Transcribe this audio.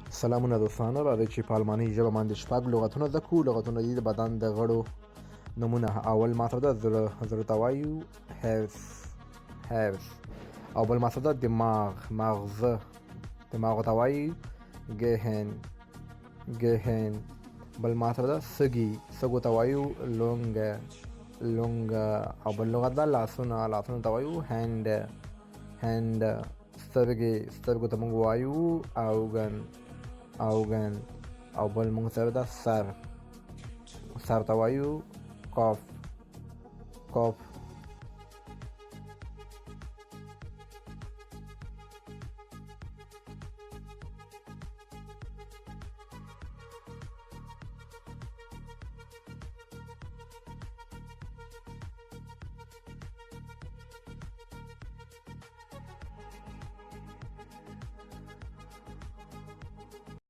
سلامونه دوستانو، راځئ چې په الماني ژبه باندې شپږ لغتونه زده کړو. لغتونه دي د بدن د غړو نومونه. اول ماته ده زړه ته وایو هرس، او بل ماته ده مغزه، دماغ ته وایو ګهن. بل ماته ده سږو ته وایو لونګه، او بل لغت ده لاسونه ته وایو هند. سترګو ته موږ وایو اوګن، او بل موږ سره ده سر ته وایو کاف.